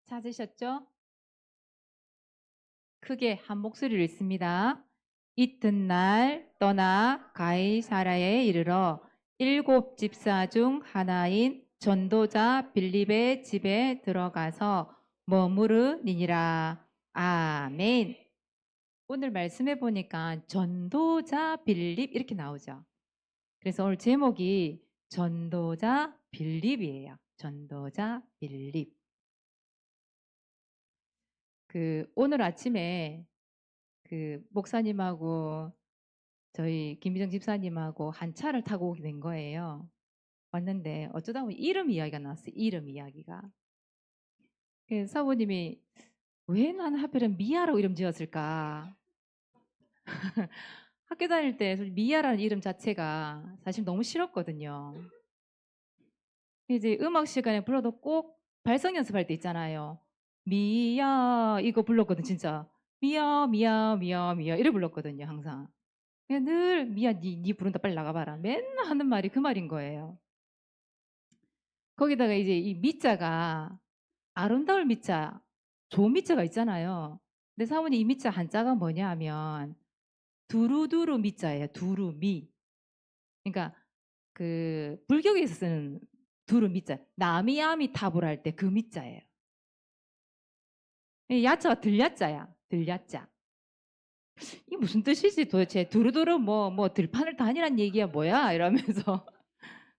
찾으셨죠? 크게 한 목소리로 읽습니다. 이튿날 떠나 가이사라에 이르러 일곱 집사 중 하나인 전도자 빌립의 집에 들어가서 머무르니라. 아멘. 오늘 말씀해 보니까 전도자 빌립 이렇게 나오죠. 그래서 오늘 제목이 전도자 빌립이에요. 전도자 빌립. 오늘 아침에 목사님하고 저희 김미정 집사님하고 한 차를 타고 오게 된 거예요. 왔는데 어쩌다 보니 이름 이야기가 나왔어요. 이름 이야기가. 사모님이 왜 나는 하필은 미아라고 이름 지었을까? 학교 다닐 때 미아라는 이름 자체가 사실 너무 싫었거든요. 이제 음악 시간에 불러도 꼭 발성 연습할 때 있잖아요. 미야 이거 불렀거든 진짜. 미야 미야 미야 미야 이래 불렀거든요 항상. 그냥 늘 미야 니 부른다 빨리 나가봐라 맨날 하는 말이 그 말인 거예요. 거기다가 이제 이 미자가 아름다울 미자 좋은 미자가 있잖아요. 근데 사모님 이 미자 한자가 뭐냐 하면 두루두루 미자예요. 두루미. 그러니까 불교에서 쓰는 두루 미자 나미아미 탑을 할 때 그 미자예요. 야자가 들야자야. 들야자. 이게 무슨 뜻이지 도대체 두루두루 뭐 들판을 다니란 얘기야 뭐야 이러면서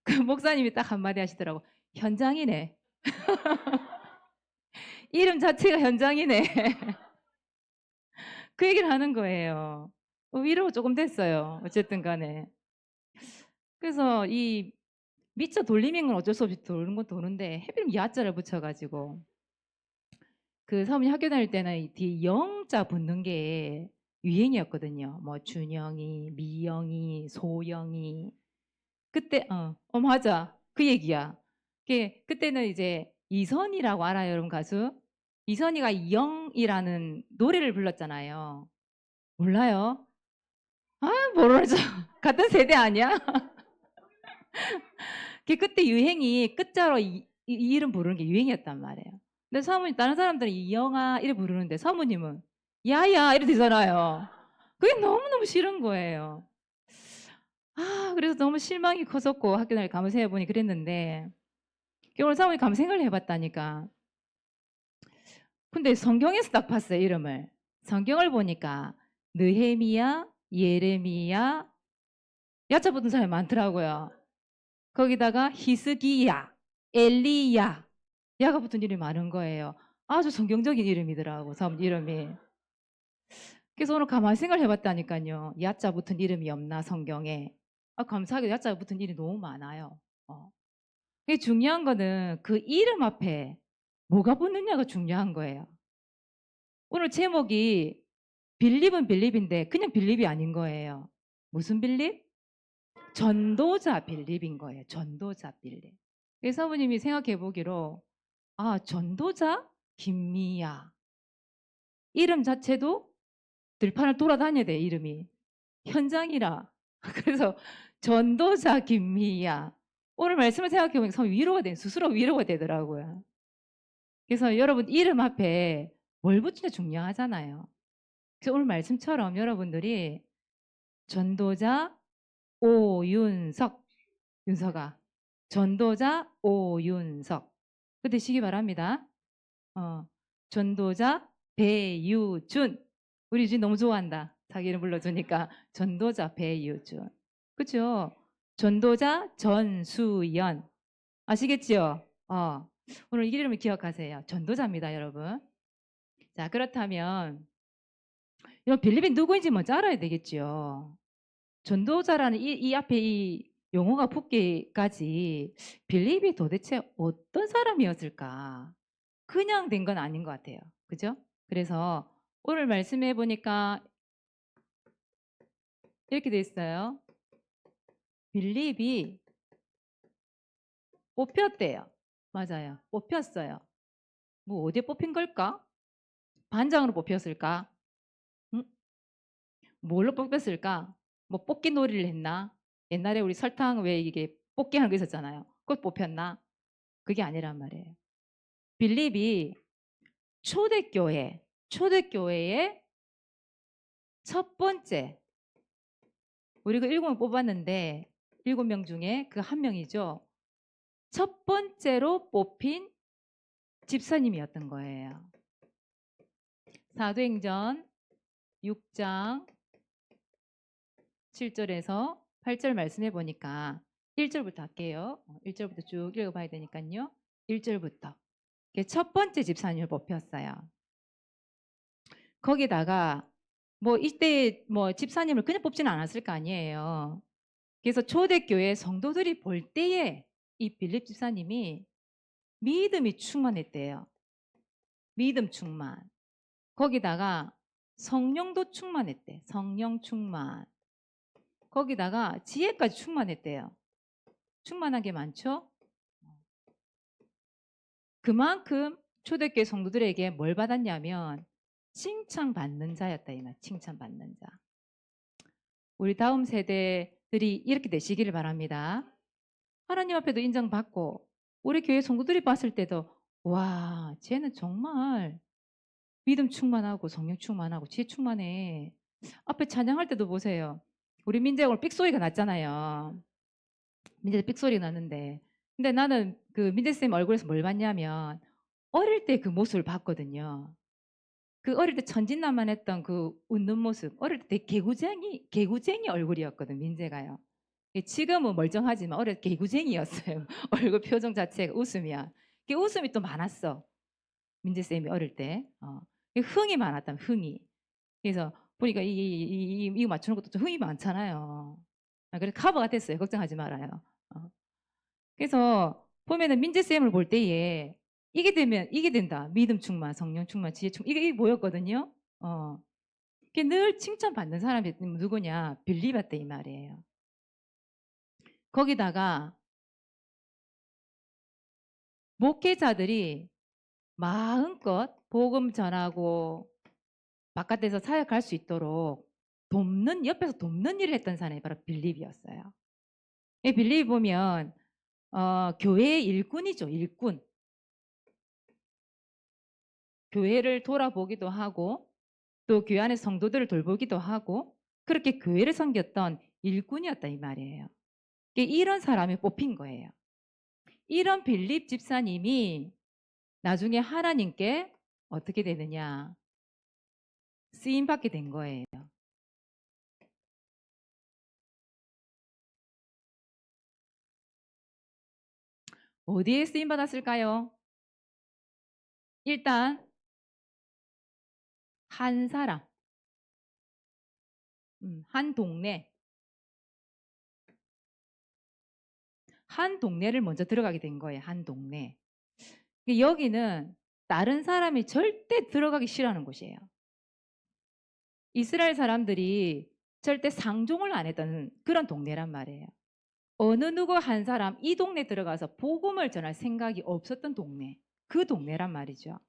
그 목사님이 딱 한마디 하시더라고. 현장이네. 이름 자체가 현장이네. 그 얘기를 하는 거예요. 위로가 조금 됐어요. 어쨌든 간에. 그래서 이 미처 돌리는 건 어쩔 수 없이 도는 건 도는데 해필 야자를 붙여가지고 사모님 학교 다닐 때는 이 뒤에 영자 붙는 게 유행이었거든요. 뭐 준영이, 미영이, 소영이. 그때 맞아. 그 얘기야. 그때는 이제 이선희라고 알아요, 여러분 가수? 이선희가 영이라는 노래를 불렀잖아요. 몰라요? 아, 모르죠. 같은 세대 아니야? 그때 유행이 끝자로 이 이름 부르는 게 유행이었단 말이에요. 근데 사모님 다른 사람들은 이영아 이래 부르는데 사모님은 야야 이래 되잖아요. 그게 너무너무 싫은 거예요. 그래서 너무 실망이 컸었고 학교 다닐 가면서 해보니 그랬는데 오늘 사모님 가면 생각을 해봤다니까. 근데 성경에서 딱 봤어요 이름을. 성경을 보니까 느헤미야, 예레미야 야자 붙은 사람이 많더라고요. 거기다가 히스기야, 엘리야 야가 붙은 이름이 많은 거예요. 아주 성경적인 이름이더라고 사모님 이름이. 그래서 오늘 가만히 생각을 해봤다니까요. 야자 붙은 이름이 없나 성경에. 감사하게 야자 붙은 이름이 너무 많아요. 이게 중요한 거는 그 이름 앞에 뭐가 붙느냐가 중요한 거예요. 오늘 제목이 빌립은 빌립인데 그냥 빌립이 아닌 거예요. 무슨 빌립? 전도자 빌립인 거예요. 전도자 빌립. 그래서 사모님이 생각해 보기로 전도자 김미야. 이름 자체도 들판을 돌아다녀야 돼 이름이. 현장이라. 그래서 전도자 김미야. 오늘 말씀을 생각해 보니까 참 위로가 돼. 스스로 위로가 되더라고요. 그래서 여러분 이름 앞에 뭘 붙이냐 중요하잖아요. 그래서 오늘 말씀처럼 여러분들이 전도자 오윤석, 윤석아. 전도자 오윤석. 그 되시기 바랍니다. 전도자 배유준. 우리 유진 너무 좋아한다. 자기 이름 불러주니까. 전도자 배유준. 그죠? 전도자 전수연. 아시겠지요? 오늘 이 이름을 기억하세요. 전도자입니다, 여러분. 자, 그렇다면 이런 빌립이 누구인지 먼저 알아야 되겠죠. 전도자라는 이 앞에 이 용어가 붙기까지 빌립이 도대체 어떤 사람이었을까? 그냥 된 건 아닌 것 같아요. 그죠? 그래서 오늘 말씀해 보니까 이렇게 돼 있어요. 빌립이 뽑혔대요. 맞아요. 뽑혔어요. 뭐 어디에 뽑힌 걸까? 반장으로 뽑혔을까? 응? 뭘로 뽑혔을까? 뭐 뽑기 놀이를 했나? 옛날에 우리 설탕 왜 이게 뽑기 하는 거 있었잖아요. 그것 뽑혔나? 그게 아니란 말이에요. 빌립이 초대교회의 첫 번째, 우리가 7명 뽑았는데 7명 중에 그 한 명이죠. 첫 번째로 뽑힌 집사님이었던 거예요. 사도행전 6장 7절에서 8절 말씀해 보니까 1절부터 할게요. 1절부터 쭉 읽어봐야 되니까요. 1절부터. 첫 번째 집사님을 뽑혔어요. 거기다가 뭐 이때 뭐 집사님을 그냥 뽑지는 않았을 거 아니에요. 그래서 초대교회 성도들이 볼 때에 이 빌립 집사님이 믿음이 충만했대요. 믿음 충만. 거기다가 성령도 충만했대. 성령 충만. 거기다가 지혜까지 충만했대요. 충만한 게 많죠? 그만큼 초대교회 성도들에게 뭘 받았냐면 칭찬받는 자였다 이 말. 칭찬받는 자. 우리 다음 세대들이 이렇게 되시기를 바랍니다. 하나님 앞에도 인정받고 우리 교회 성도들이 봤을 때도 와, 쟤는 정말 믿음 충만하고 성령 충만하고 지혜 충만해. 앞에 찬양할 때도 보세요. 우리 민재가 오늘 삑소리가 났잖아요. 민재 삑소리가 났는데 근데 나는 그 민재쌤 얼굴에서 뭘 봤냐면 어릴 때 그 모습을 봤거든요. 그 어릴 때 천진난만했던 그 웃는 모습, 어릴 때 되게 개구쟁이 얼굴이었거든 민재가요. 지금은 멀쩡하지만 어릴 때 개구쟁이였어요. 얼굴 표정 자체가 웃으면. 웃음이 또 많았어. 민재 쌤이 어릴 때. 흥이 많았다. 흥이. 그래서 보니까 이거 맞추는 것도 좀 흥이 많잖아요. 그래서 커버가 됐어요. 걱정하지 말아요. 그래서 보면은 민재 쌤을 볼 때에 이게 되면 이게 된다. 믿음 충만, 성령 충만, 지혜 충만. 이게 보였거든요. 늘 칭찬받는 사람이 누구냐? 빌립이었다 이 말이에요. 거기다가 목회자들이 마음껏 복음 전하고 바깥에서 사역할 수 있도록 옆에서 돕는 일을 했던 사람이 바로 빌립이었어요. 이 빌립이 보면 교회의 일꾼이죠. 일꾼. 교회를 돌아보기도 하고 또 교회 안의 성도들을 돌보기도 하고 그렇게 교회를 섬겼던 일꾼이었다 이 말이에요. 이런 사람이 뽑힌 거예요. 이런 빌립 집사님이 나중에 하나님께 어떻게 되느냐? 쓰임 받게 된 거예요. 어디에 쓰임 받았을까요? 일단 한 사람, 한 동네를 먼저 들어가게 된 거예요. 한 동네. 여기는 다른 사람이 절대 들어가기 싫어하는 곳이에요. 이스라엘 사람들이 절대 상종을 안 했던 그런 동네란 말이에요. 어느 누구 한 사람 이 동네 들어가서 복음을 전할 생각이 없었던 동네. 그 동네란 말이죠.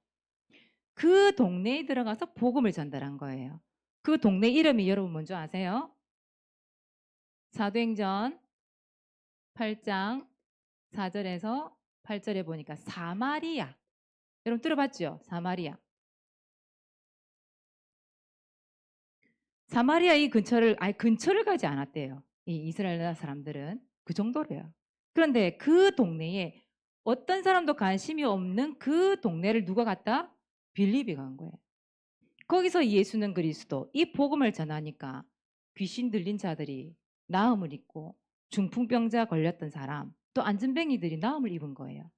그 동네에 들어가서 복음을 전달한 거예요. 그 동네 이름이 여러분 먼저 아세요? 사도행전 8장 4절에서 8절에 보니까 사마리아. 여러분 들어봤죠? 사마리아. 사마리아 이 근처를 가지 않았대요. 이 이스라엘 사람들은 그 정도로요. 그런데 그 동네에 어떤 사람도 관심이 없는 그 동네를 누가 갔다? 빌립이 간 거예요. 거기서 예수는 그리스도 이 복음을 전하니까 귀신 들린 자들이 나음을 입고 중풍병자 걸렸던 사람 또 안진뱅이들이 나음을 입은 거예요.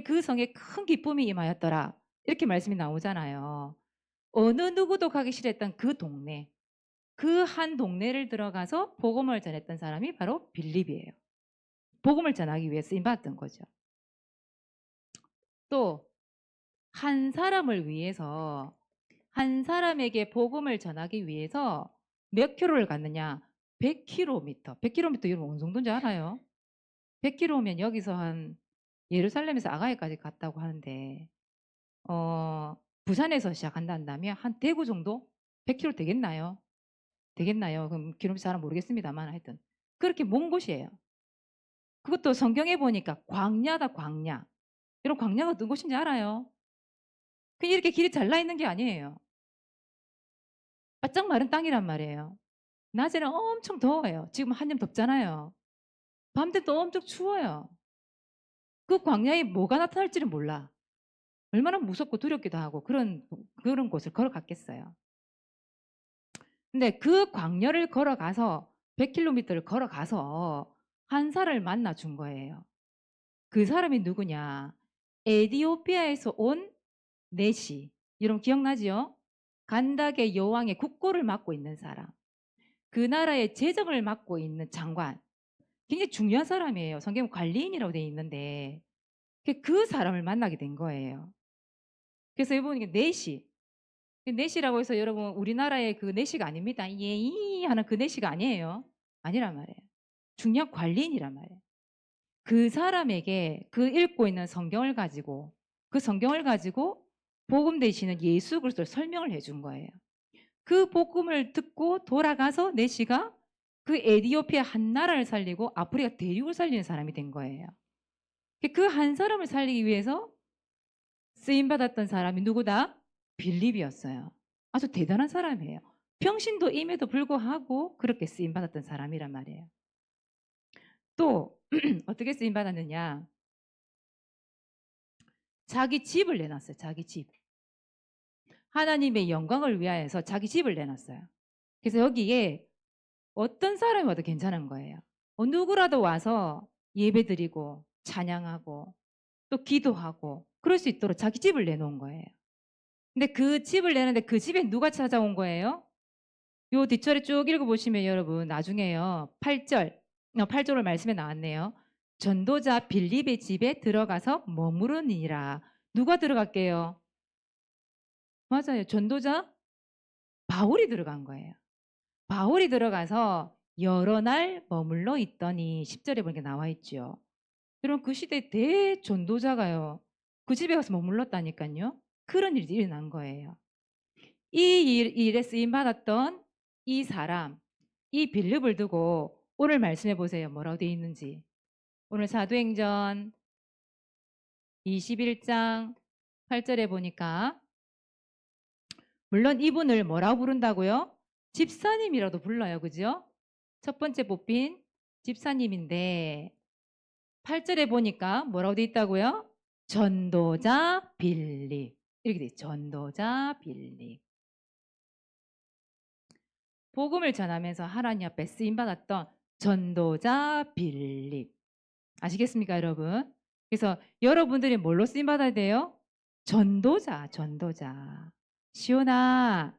그 성에 큰 기쁨이 임하였더라. 이렇게 말씀이 나오잖아요. 어느 누구도 가기 싫었던 그 동네 그 한 동네를 들어가서 복음을 전했던 사람이 바로 빌립이에요. 복음을 전하기 위해 쓰임 받았던 거죠. 또 한 사람을 위해서 한 사람에게 복음을 전하기 위해서 몇 킬로를 갔느냐? 100km. 100km 여러분 어느 정도인지 알아요? 100km면 여기서 한 예루살렘에서 아가야까지 갔다고 하는데 부산에서 시작한다면 한 대구 정도? 100km 되겠나요? 그럼 기록이 잘은 모르겠습니다만 하여튼 그렇게 먼 곳이에요. 그것도 성경에 보니까 광야다 광야. 여러분 광야가 어떤 곳인지 알아요? 그냥 이렇게 길이 잘라 있는 게 아니에요. 바짝 마른 땅이란 말이에요. 낮에는 엄청 더워요. 지금 한참 덥잖아요. 밤 되면 또 엄청 추워요. 그 광야에 뭐가 나타날지는 몰라. 얼마나 무섭고 두렵기도 하고 그런 곳을 걸어갔겠어요. 근데 그 광야를 걸어가서 100km를 걸어가서 한 사람을 만나 준 거예요. 그 사람이 누구냐? 에티오피아에서 온 네시. 여러분 기억나지요? 간닥의 여왕의 국고를 맡고 있는 사람. 그 나라의 재정을 맡고 있는 장관. 굉장히 중요한 사람이에요. 성경 관리인이라고 되어 있는데 그 사람을 만나게 된 거예요. 그래서 이분이 네시. 내시라고 해서 여러분 우리나라의 그 내시가 아닙니다. 예이 하는 그 내시가 아니에요. 아니란 말이에요. 중요한 관리인이란 말이에요. 그 사람에게 그 읽고 있는 성경을 가지고 그 성경을 가지고 복음 되시는 예수 그리스도를 설명을 해준 거예요. 그 복음을 듣고 돌아가서 내시가 그 에티오피아 한 나라를 살리고 아프리카 대륙을 살리는 사람이 된 거예요. 그 한 사람을 살리기 위해서 쓰임받았던 사람이 누구다? 빌립이었어요. 아주 대단한 사람이에요. 평신도임에도 불구하고 그렇게 쓰임받았던 사람이란 말이에요. 또 어떻게 쓰임받았느냐? 자기 집을 내놨어요. 자기 집. 하나님의 영광을 위하여서 자기 집을 내놨어요. 그래서 여기에 어떤 사람이 와도 괜찮은 거예요. 누구라도 와서 예배드리고 찬양하고 또 기도하고 그럴 수 있도록 자기 집을 내놓은 거예요. 근데 그 집을 내는데 그 집에 누가 찾아온 거예요? 요 뒷절에 쭉 읽어보시면 여러분 나중에요. 8절을 말씀에 나왔네요. 전도자 빌립의 집에 들어가서 머무르니라. 누가 들어갈게요? 맞아요. 전도자 바울이 들어간 거예요. 바울이 들어가서 여러 날 머물러 있더니 10절에 보니까 나와 있죠. 여러분 그 시대 대전도자가요. 그 집에 가서 머물렀다니까요. 그런 일이 일어난 거예요. 이 일에 쓰임 받았던 이 사람, 이 빌립을 두고 오늘 말씀해 보세요. 뭐라고 되어 있는지. 오늘 사도행전 21장 8절에 보니까 물론 이분을 뭐라고 부른다고요? 집사님이라도 불러요. 그죠? 첫 번째 뽑힌 집사님인데 8절에 보니까 뭐라고 되어 있다고요? 전도자 빌립. 이렇게 돼 있어요. 전도자 빌립. 복음을 전하면서 하나님 앞에 쓰임받았던 전도자 빌립. 아시겠습니까, 여러분? 그래서 여러분들이 뭘로 쓰임받아야 돼요? 전도자. 시온아,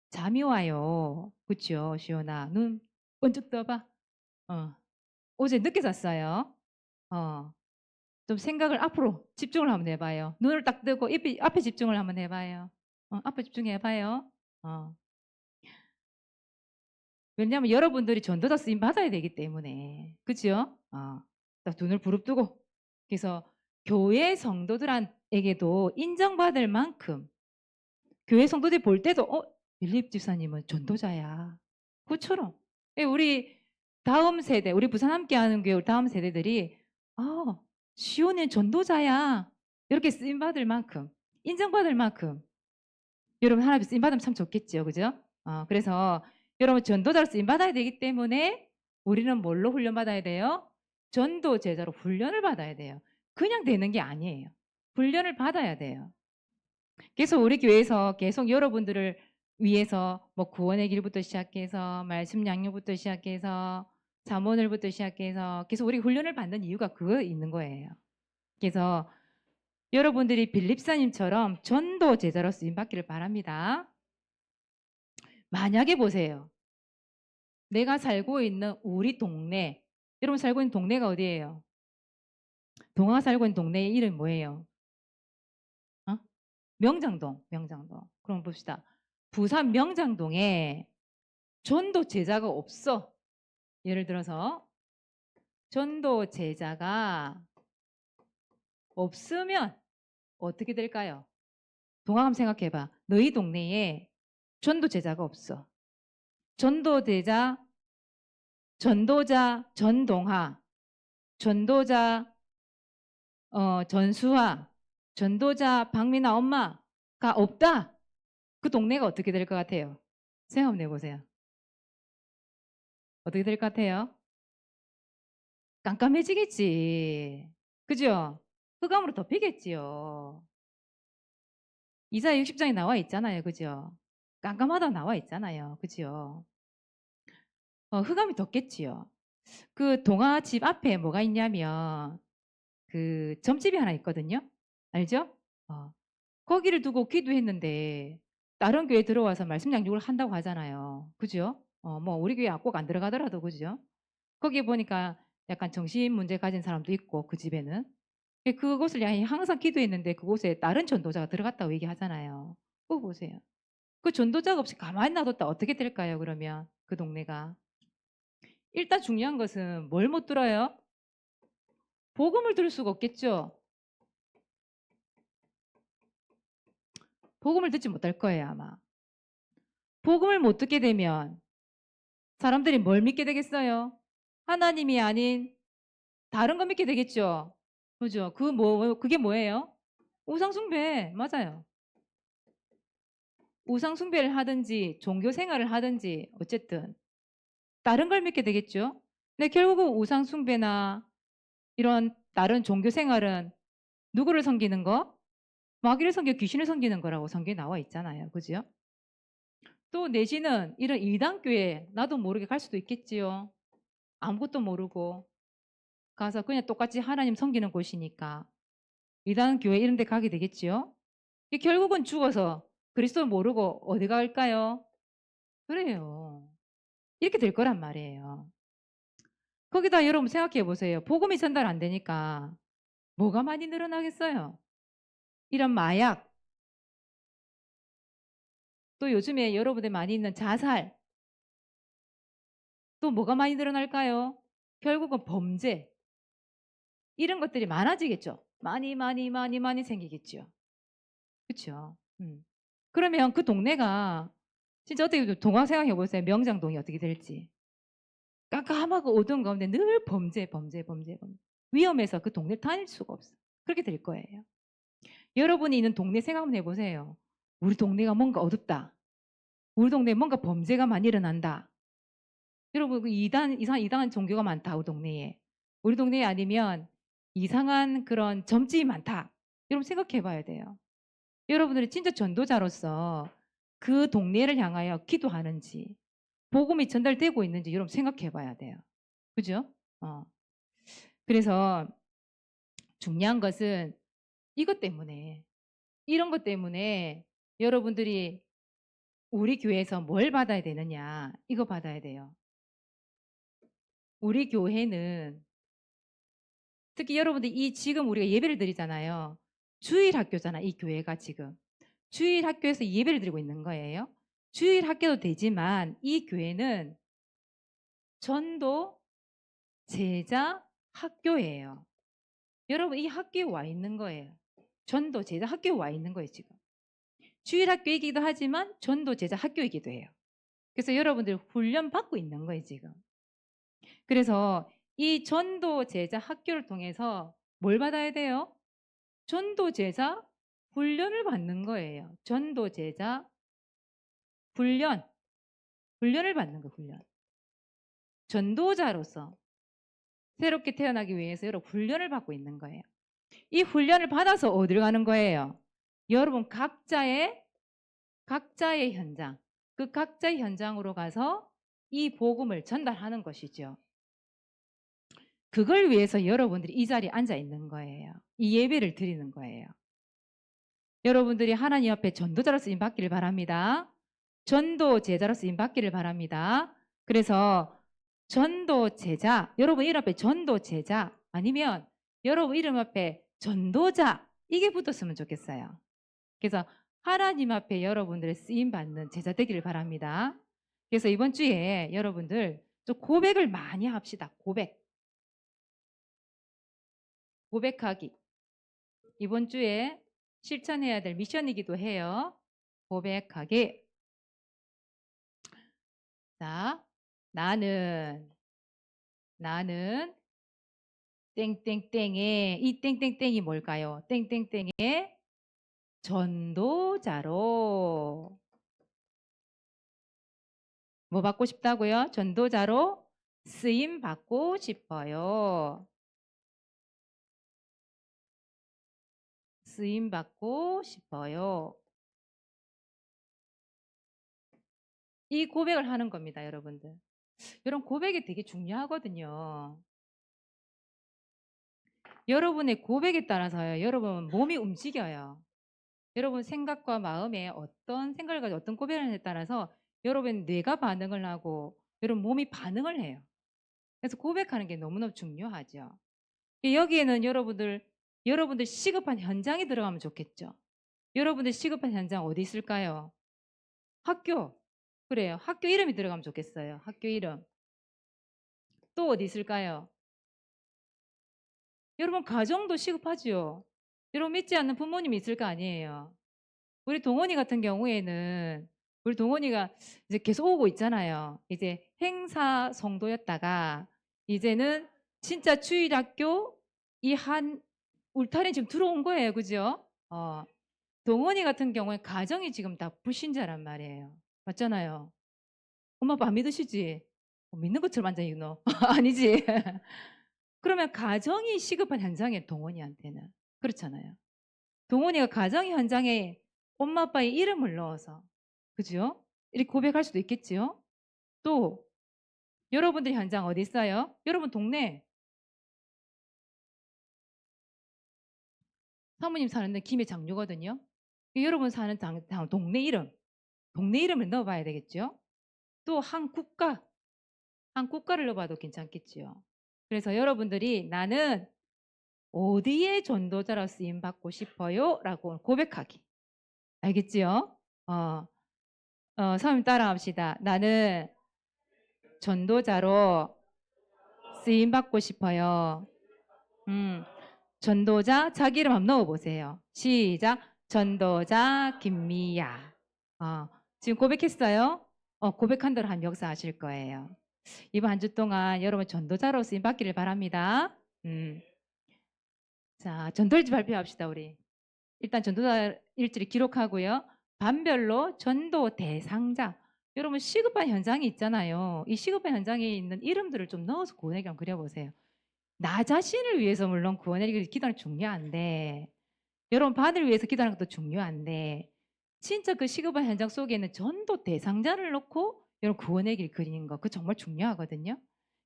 잠이 와요. 그쵸, 시온아. 눈 번쩍 떠봐. 어제 늦게 잤어요. 좀 생각을 앞으로 집중을 한번 해봐요. 눈을 딱 뜨고 앞에 집중을 한번 해봐요. 앞에 집중해봐요. 왜냐하면 여러분들이 전도자 쓰임 받아야 되기 때문에. 그죠? 딱 눈을 부릅뜨고. 그래서 교회 성도들에게도 인정받을 만큼 교회 성도들이 볼 때도 빌립 집사님은 전도자야. 그처럼 우리 다음 세대, 우리 부산 함께하는 교회 다음 세대들이 시온은 전도자야. 이렇게 쓰임받을 만큼, 인정받을 만큼 여러분 하나님 쓰임받으면 참 좋겠죠. 그죠? 그래서 여러분 전도자로 쓰임받아야 되기 때문에 우리는 뭘로 훈련받아야 돼요? 전도 제자로 훈련을 받아야 돼요. 그냥 되는 게 아니에요. 훈련을 받아야 돼요. 그래서 우리 교회에서 계속 여러분들을 위해서 뭐 구원의 길부터 시작해서 말씀 양육부터 시작해서 잠언을부터 시작해서 계속 우리 훈련을 받는 이유가 그거 있는 거예요. 그래서 여러분들이 빌립사님처럼 전도 제자로 쓰임 받기를 바랍니다. 만약에 보세요. 내가 살고 있는 우리 동네, 여러분 살고 있는 동네가 어디예요? 동아가 살고 있는 동네의 이름이 뭐예요? 명장동. 그럼 봅시다. 부산 명장동에 전도 제자가 없어. 예를 들어서 전도 제자가 없으면 어떻게 될까요? 동아 한번 생각해봐. 너희 동네에 전도 제자가 없어. 전도자 전동하, 전도자 전수아, 전도자 박민아 엄마 없다. 그 동네가 어떻게 될 것 같아요? 생각 한번 해보세요. 어떻게 될 것 같아요? 깜깜해지겠지. 그죠? 흑암으로 덮이겠지요. 이사야 60장에 나와 있잖아요. 그죠? 깜깜하다 나와 있잖아요. 그죠? 흑암이 덮겠지요. 그 동화 집 앞에 뭐가 있냐면 그 점집이 하나 있거든요. 알죠? 어, 거기를 두고 기도했는데 다른 교회 들어와서 말씀 양육을 한다고 하잖아요. 그죠? 뭐 우리 교회 꼭 안 들어가더라도 그죠? 거기 보니까 약간 정신 문제 가진 사람도 있고 그 집에는 그곳을 향해 항상 기도했는데 그곳에 다른 전도자가 들어갔다고 얘기하잖아요. 그거 보세요. 그 전도자가 없이 가만히 놔뒀다 어떻게 될까요? 그러면 그 동네가 일단 중요한 것은 뭘 못 들어요? 복음을 들을 수가 없겠죠. 복음을 듣지 못할 거예요 아마. 복음을 못 듣게 되면 사람들이 뭘 믿게 되겠어요? 하나님이 아닌 다른 거 믿게 되겠죠. 그죠? 그게 뭐예요? 우상숭배. 맞아요. 우상숭배를 하든지 종교 생활을 하든지 어쨌든 다른 걸 믿게 되겠죠. 근데 결국은 우상숭배나 이런 다른 종교 생활은 누구를 섬기는 거? 마귀를 섬겨 귀신을 섬기는 거라고 성경에 나와 있잖아요. 그죠? 또 내지는 이런 이단교회 나도 모르게 갈 수도 있겠지요. 아무것도 모르고 가서 그냥 똑같이 하나님 섬기는 곳이니까 이단교회 이런 데 가게 되겠지요. 결국은 죽어서 그리스도 모르고 어디 갈까요? 그래요. 이렇게 될 거란 말이에요. 거기다 여러분 생각해 보세요. 복음이 전달 안 되니까 뭐가 많이 늘어나겠어요? 이런 마약, 또 요즘에 여러분들 많이 있는 자살, 또 뭐가 많이 늘어날까요? 결국은 범죄, 이런 것들이 많아지겠죠. 많이 생기겠죠. 그렇죠. 그러면 그 동네가 진짜 어떻게 동화 생각해 보세요. 명장동이 어떻게 될지. 깜깜하고 어두운 가운데 늘 범죄. 위험해서 그 동네 다닐 수가 없어. 그렇게 될 거예요. 여러분이 있는 동네 생각 한번 해보세요. 우리 동네가 뭔가 어둡다. 우리 동네에 뭔가 범죄가 많이 일어난다. 여러분 그 이상한 종교가 많다. 우리 동네에. 우리 동네에 아니면 이상한 그런 점집이 많다. 여러분 생각해 봐야 돼요. 여러분들이 진짜 전도자로서 그 동네를 향하여 기도하는지 복음이 전달되고 있는지 여러분 생각해 봐야 돼요. 그죠? 그래서 중요한 것은 이것 때문에 이런 것 때문에 여러분들이 우리 교회에서 뭘 받아야 되느냐 이거 받아야 돼요. 우리 교회는 특히 여러분들 이 지금 우리가 예배를 드리잖아요. 주일 학교잖아 이 교회가 지금. 주일 학교에서 예배를 드리고 있는 거예요. 주일 학교도 되지만 이 교회는 전도 제자 학교예요. 여러분 이 학교에 와 있는 거예요. 전도 제자 학교에 와 있는 거예요 지금. 주일 학교이기도 하지만 전도 제자 학교이기도 해요. 그래서 여러분들 훈련 받고 있는 거예요 지금. 그래서 이 전도 제자 학교를 통해서 뭘 받아야 돼요? 전도 제자 훈련을 받는 거예요. 전도 제자 훈련을 받는 거 훈련. 전도자로서 새롭게 태어나기 위해서 여러분 훈련을 받고 있는 거예요. 이 훈련을 받아서 어디를 가는 거예요? 여러분 각자의 현장, 그 각자의 현장으로 가서 이 복음을 전달하는 것이죠. 그걸 위해서 여러분들이 이 자리에 앉아 있는 거예요. 이 예배를 드리는 거예요. 여러분들이 하나님 앞에 전도자로 쓰임 받기를 바랍니다. 전도 제자로 쓰임 받기를 바랍니다. 그래서 전도 제자, 여러분 이름 앞에 전도 제자 아니면 여러분 이름 앞에 전도자 이게 붙었으면 좋겠어요. 그래서 하나님 앞에 여러분들의 쓰임 받는 제자 되기를 바랍니다. 그래서 이번 주에 여러분들 좀 고백을 많이 합시다. 고백하기. 이번 주에 실천해야 될 미션이기도 해요. 고백하기. 자, 나는 땡땡땡의 이 땡땡땡이 뭘까요? 땡땡땡의 전도자로 뭐 받고 싶다고요? 전도자로 쓰임 받고 싶어요. 쓰임 받고 싶어요. 이 고백을 하는 겁니다, 여러분들. 이런 고백이 되게 중요하거든요. 여러분의 고백에 따라서요, 여러분 몸이 움직여요. 여러분 생각과 마음에 어떤 생각을 가지고 어떤 고백을 하느냐에 따라서 여러분 뇌가 반응을 하고 여러분 몸이 반응을 해요. 그래서 고백하는 게 너무너무 중요하죠. 여기에는 여러분들 시급한 현장에 들어가면 좋겠죠. 여러분들 시급한 현장 어디 있을까요? 학교. 그래요. 학교 이름이 들어가면 좋겠어요. 학교 이름. 또 어디 있을까요? 여러분 가정도 시급하지요. 여러분 믿지 않는 부모님이 있을 거 아니에요. 우리 동원이 같은 경우에는 우리 동원이가 이제 계속 오고 있잖아요. 이제 행사 성도였다가 이제는 진짜 주일학교 이 한 울타리 지금 들어온 거예요. 그죠? 동원이 같은 경우에 가정이 지금 다 불신자란 말이에요. 맞잖아요. 엄마 아빠 안 믿으시지? 믿는 것처럼 완전히 너 아니지? 그러면 가정이 시급한 현장에 동원이한테는 그렇잖아요. 동원이가 가정 현장에 엄마 아빠의 이름을 넣어서 그죠? 이렇게 고백할 수도 있겠지요. 또 여러분들 현장 어디 있어요? 여러분 동네 사모님 사는데 김해 장류거든요. 여러분 사는 동네 이름을 넣어봐야 되겠죠. 또 한 국가를 넣어봐도 괜찮겠지요. 그래서 여러분들이 나는 어디에 전도자로 쓰임 받고 싶어요? 라고 고백하기. 알겠지요? 사모님 따라합시다. 나는 전도자로 쓰임 받고 싶어요. 전도자 자기 이름 한번 넣어보세요. 시작. 전도자 김미야. 지금 고백했어요? 고백한 대로 한 역사하실 거예요. 이번 한 주 동안 여러분 전도자로 쓰임 받기를 바랍니다. 자, 전도일지 발표합시다, 우리. 일단 전도자 일지를 기록하고요. 반별로 전도 대상자. 여러분 시급한 현장이 있잖아요. 이 시급한 현장에 있는 이름들을 좀 넣어서 구원에게 한번 그려보세요. 나 자신을 위해서 물론 구원에게 기도하는 게 중요한데 여러분 반을 위해서 기도하는 것도 중요한데 진짜 그 시급한 현장 속에 있는 전도 대상자를 놓고 여러분 구원의 길 그리는 거 그거 정말 중요하거든요.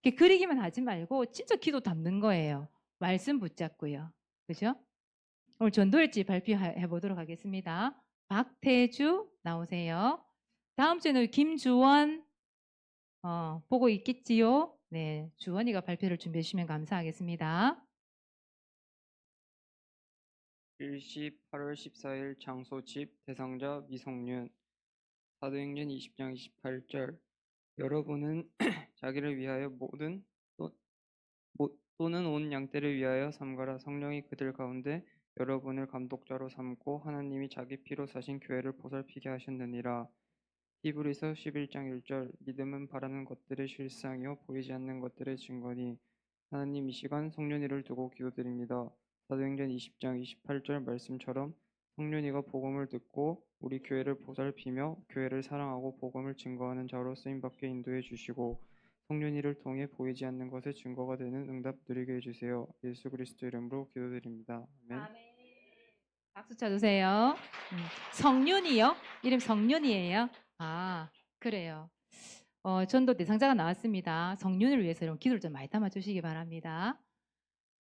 그리기만 하지 말고 진짜 기도 담는 거예요. 말씀 붙잡고요. 그죠? 오늘 전도일지 발표해 보도록 하겠습니다. 박태주 나오세요. 다음 주에는 김주원 보고 있겠지요? 네, 주원이가 발표를 준비해 주시면 감사하겠습니다. 일시 8월 14일 장소 집 대상자 미성년 사도행전 20장 28절 여러분은 자기를 위하여 또는 온 양떼를 위하여 삼가라 성령이 그들 가운데 여러분을 감독자로 삼고 하나님이 자기 피로 사신 교회를 보살피게 하셨느니라. 히브리서 11장 1절 믿음은 바라는 것들의 실상이요 보이지 않는 것들의 증거니 하나님 이 시간 성령이를 두고 기도드립니다. 사도행전 20장 28절 말씀처럼 성령이가 복음을 듣고 우리 교회를 보살피며 교회를 사랑하고 복음을 증거하는 자로 쓰임받게 인도해 주시고 성령이를 통해 보이지 않는 것의 증거가 되는 응답 누리게 해주세요. 예수 그리스도 이름으로 기도드립니다. 아멘. 박수 쳐주세요. 성윤이요? 이름 성윤이에요? 그래요. 전도 대상자가 나왔습니다. 성윤을 위해서 여러분 기도를 좀 많이 담아주시기 바랍니다.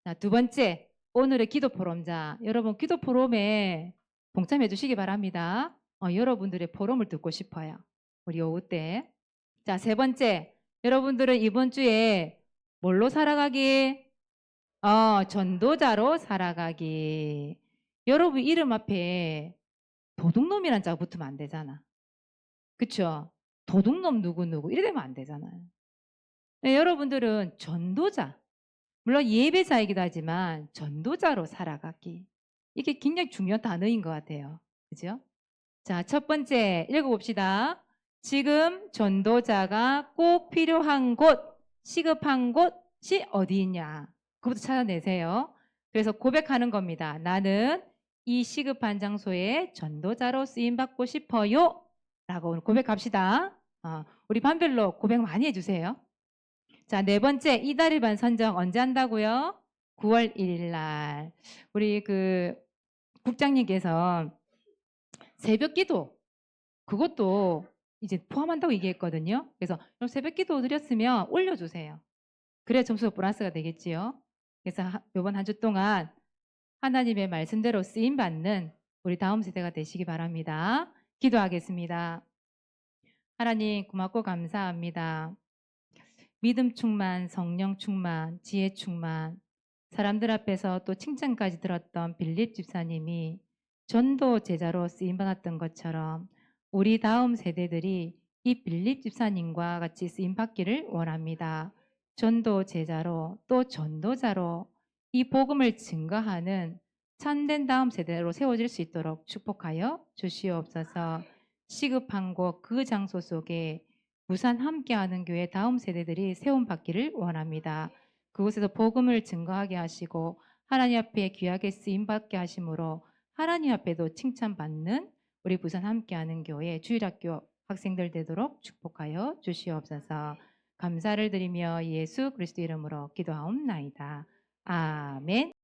자, 두 번째 오늘의 기도 포럼자 여러분 기도 포럼에 동참해 주시기 바랍니다. 여러분들의 포럼을 듣고 싶어요. 우리 오후 때. 자, 세 번째 여러분들은 이번 주에 뭘로 살아가기? 전도자로 살아가기. 여러분 이름 앞에 도둑놈이란 자가 붙으면 안 되잖아. 그쵸? 도둑놈 누구누구 이래 되면 안 되잖아요. 네, 여러분들은 전도자 물론 예배자이기도 하지만 전도자로 살아가기. 이게 굉장히 중요한 단어인 것 같아요. 그죠? 자, 첫 번째 읽어봅시다. 지금 전도자가 꼭 필요한 곳, 시급한 곳이 어디 있냐. 그것부터 찾아내세요. 그래서 고백하는 겁니다. 나는 이 시급한 장소에 전도자로 쓰임 받고 싶어요. 라고 오늘 고백합시다. 우리 반별로 고백 많이 해주세요. 자, 네 번째, 이달의 반 선정 언제 한다고요? 9월 1일 날. 우리 국장님께서 새벽 기도, 그것도 이제 포함한다고 얘기했거든요. 그래서 새벽 기도 드렸으면 올려주세요. 그래야 점수가 플러스가 되겠지요. 그래서 이번 한 주 동안 하나님의 말씀대로 쓰임 받는 우리 다음 세대가 되시기 바랍니다. 기도하겠습니다. 하나님 고맙고 감사합니다. 믿음 충만, 성령 충만, 지혜 충만, 사람들 앞에서 또 칭찬까지 들었던 빌립 집사님이 전도 제자로 쓰임 받았던 것처럼 우리 다음 세대들이 이 빌립 집사님과 같이 쓰임 받기를 원합니다. 전도 제자로 또 전도자로 이 복음을 증거하는 참된 다음 세대로 세워질 수 있도록 축복하여 주시옵소서. 시급한 곳 그 장소 속에 부산 함께하는 교회 다음 세대들이 세움받기를 원합니다. 그곳에서 복음을 증거하게 하시고 하나님 앞에 귀하게 쓰임받게 하심으로 하나님 앞에도 칭찬받는 우리 부산 함께하는 교회 주일학교 학생들 되도록 축복하여 주시옵소서. 감사를 드리며 예수 그리스도 이름으로 기도하옵나이다. 아멘.